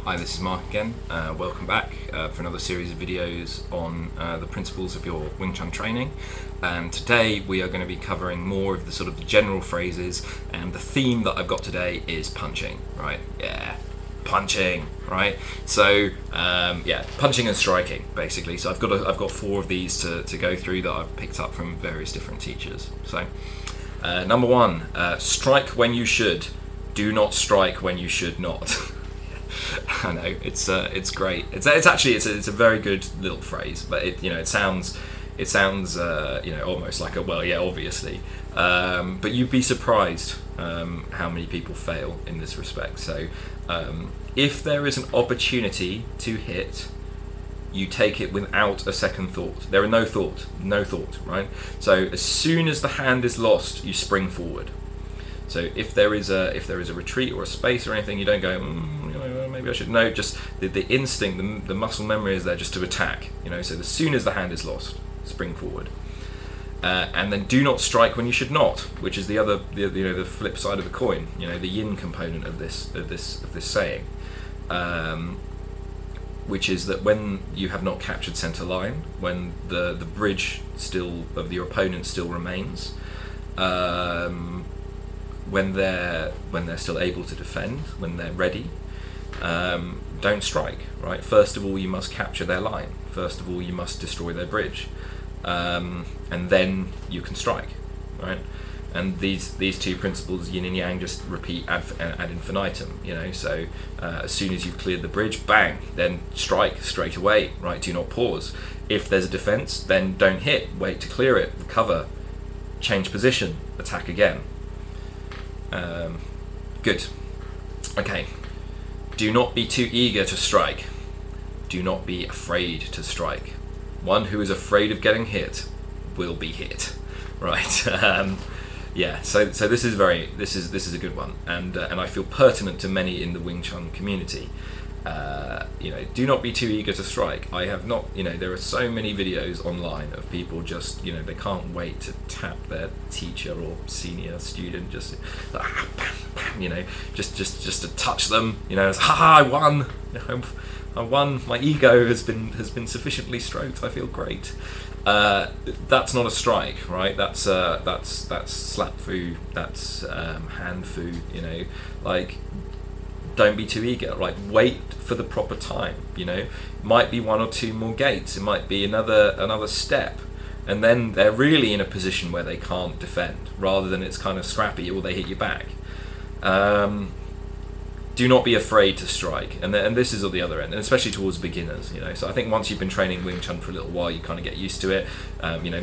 Hi, this is Mark again. Welcome back for another series of videos on the principles of your Wing Chun training. And today we are going to be covering more of the sort of general phrases, and the theme that I've got today is punching, right? Yeah, punching, right? So punching and striking, basically. So I've got four of these to go through that I've picked up from various different teachers. So number one, strike when you should. Do not strike when you should not. I know it's great. It's a very good little phrase, but it sounds almost like obviously. But you'd be surprised how many people fail in this respect. So if there is an opportunity to hit, you take it without a second thought. There are no thought, right? So as soon as the hand is lost, you spring forward. So if there is a retreat or a space or anything, you don't go, maybe I should. No, just the instinct, the muscle memory is there just to attack. So as soon as the hand is lost, spring forward, and then do not strike when you should not, which is the flip side of the coin. The yin component of this saying, which is that when you have not captured center line, when the bridge still of your opponent still remains. When they're still able to defend, when they're ready, don't strike, right? First of all, you must capture their line. First of all, you must destroy their bridge, and then you can strike, right? And these two principles, yin and yang, just repeat ad infinitum. So as soon as you've cleared the bridge, bang, then strike straight away, right? Do not pause. If there's a defense, then don't hit. Wait to clear it, recover, change position, attack again. Good. Okay. Do not be too eager to strike. Do not be afraid to strike. One who is afraid of getting hit will be hit. Right. So this is a good one, and I feel pertinent to many in the Wing Chun community. Do not be too eager to strike. I have not, there are so many videos online of people just, they can't wait to tap their teacher or senior student, just to touch them, it's, I won, I won, my ego has been sufficiently stroked, I feel great. That's not a strike, right? That's slap fu, that's hand fu, don't be too eager, right? Wait for the proper time, might be one or two more gates, it might be another step, and then they're really in a position where they can't defend, rather than it's kind of scrappy or they hit you back. Do not be afraid to strike, and this is at the other end, and especially towards beginners. So I think once you've been training Wing Chun for a little while, you kind of get used to it.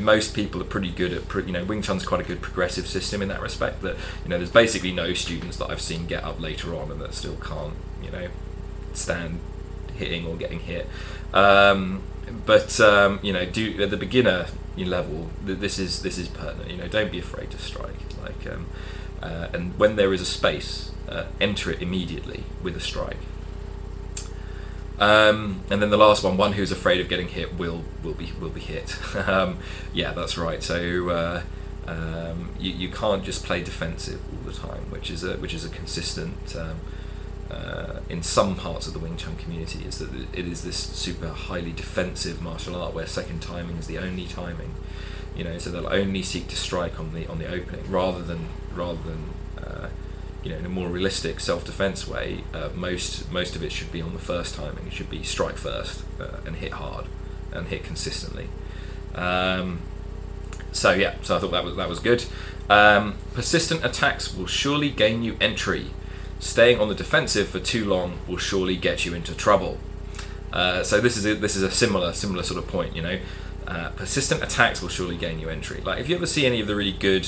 Most people are pretty good at Wing Chun's quite a good progressive system in that respect. That there's basically no students that I've seen get up later on and that still can't stand hitting or getting hit. Do at the beginner level, this is pertinent. Don't be afraid to strike. And when there is a space, enter it immediately with a strike. And then the last one who's afraid of getting hit will be hit. Yeah, that's right. So you can't just play defensive all the time, which is a consistent in some parts of the Wing Chun community, is that it is this super highly defensive martial art where second timing is the only timing. So they'll only seek to strike on the opening, rather than in a more realistic self-defense way. Most of it should be on the first timing. It should be strike first and hit hard and hit consistently. So I thought that was good. Persistent attacks will surely gain you entry. Staying on the defensive for too long will surely get you into trouble. So this is a similar sort of point. Persistent attacks will surely gain you entry. Like if you ever see any of the really good,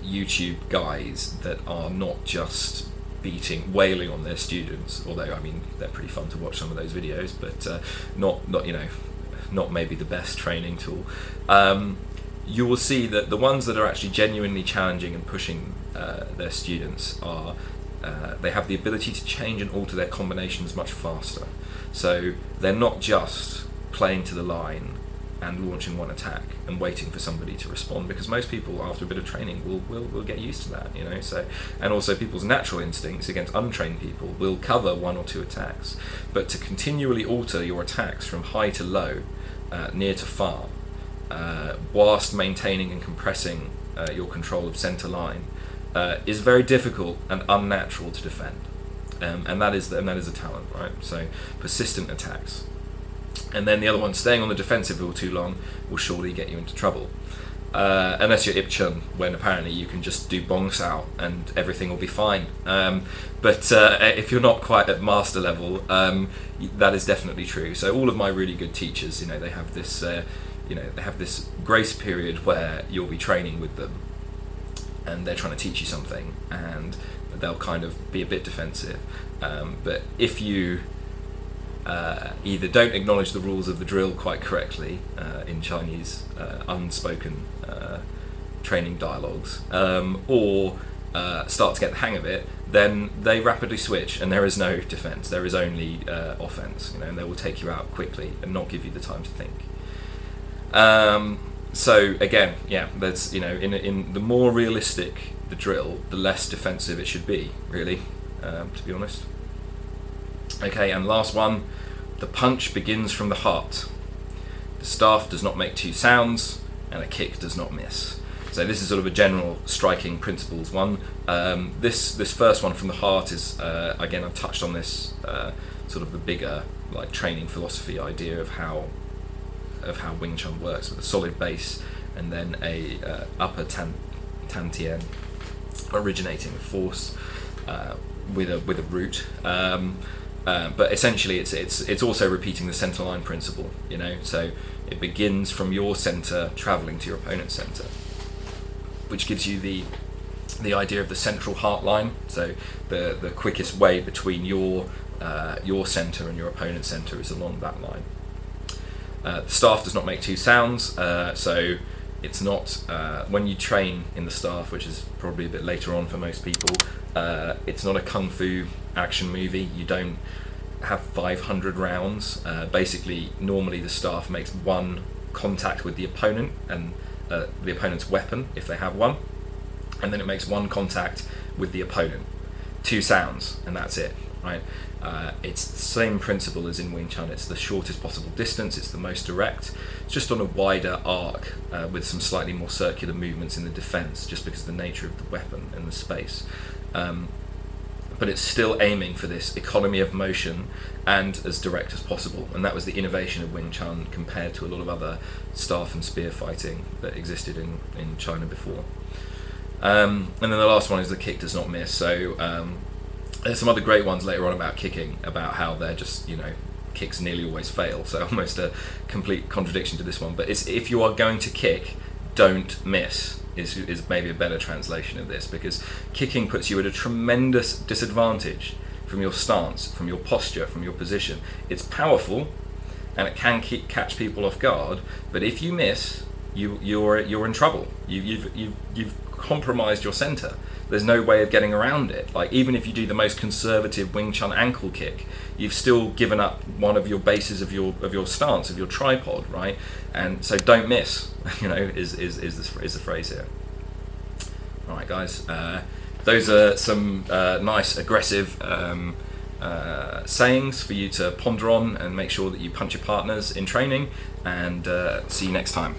YouTube guys that are not just wailing on their students, although they're pretty fun to watch some of those videos, but not maybe the best training tool. You will see that the ones that are actually genuinely challenging and pushing their students are they have the ability to change and alter their combinations much faster. So they're not just playing to the line and launching one attack and waiting for somebody to respond, because most people after a bit of training will get used to that, so, and also people's natural instincts against untrained people will cover one or two attacks, but to continually alter your attacks from high to low, near to far, whilst maintaining and compressing your control of center line, is very difficult and unnatural to defend, and that is a talent, right? So persistent attacks. And then the other one, staying on the defensive for too long will surely get you into trouble. Unless you're Ip Chun, when apparently you can just do Bong Sao and everything will be fine. But if you're not quite at master level, that is definitely true. So all of my really good teachers, they have this, they have this grace period where you'll be training with them, and they're trying to teach you something, and they'll kind of be a bit defensive. But if you either don't acknowledge the rules of the drill quite correctly in Chinese unspoken training dialogues, or start to get the hang of it, then they rapidly switch and there is no defense, there is only offense, and they will take you out quickly and not give you the time to think. So again, there's, in the more realistic the drill, the less defensive it should be, really, to be honest. Okay, and last one, the punch begins from the heart. The staff does not make two sounds, and a kick does not miss. So this is sort of a general striking principles one. This first one, from the heart, is again, I've touched on this, sort of the bigger training philosophy idea of how Wing Chun works, with a solid base and then a upper tan tien originating force with a root. But essentially, it's also repeating the center line principle. So it begins from your center, traveling to your opponent's center, which gives you the idea of the central heart line. So the quickest way between your center and your opponent's center is along that line. The staff does not make two sounds, so it's not when you train in the staff, which is probably a bit later on for most people. It's not a kung fu action movie. You don't have 500 rounds. Basically, normally the staff makes one contact with the opponent and the opponent's weapon, if they have one, and then it makes one contact with the opponent. Two sounds, and that's it, right? It's the same principle as in Wing Chun. It's the shortest possible distance, it's the most direct, it's just on a wider arc, with some slightly more circular movements in the defense, just because of the nature of the weapon and the space. But it's still aiming for this economy of motion and as direct as possible, and that was the innovation of Wing Chun compared to a lot of other staff and spear fighting that existed in China before. And then the last one is the kick does not miss. So there's some other great ones later on about kicking, about how they're just, kicks nearly always fail, so almost a complete contradiction to this one. But it's, if you are going to kick, don't miss, is maybe a better translation of this, because kicking puts you at a tremendous disadvantage from your stance, from your posture, from your position. It's powerful and it can catch people off guard, but if you miss, you're in trouble. You've compromised your center. There's no way of getting around it. Even if you do the most conservative Wing Chun ankle kick, you've still given up one of your bases of your stance, of your tripod, right? And so don't miss, is the phrase here. All right, guys. Those are some nice aggressive sayings for you to ponder on and make sure that you punch your partners in training. And see you next time.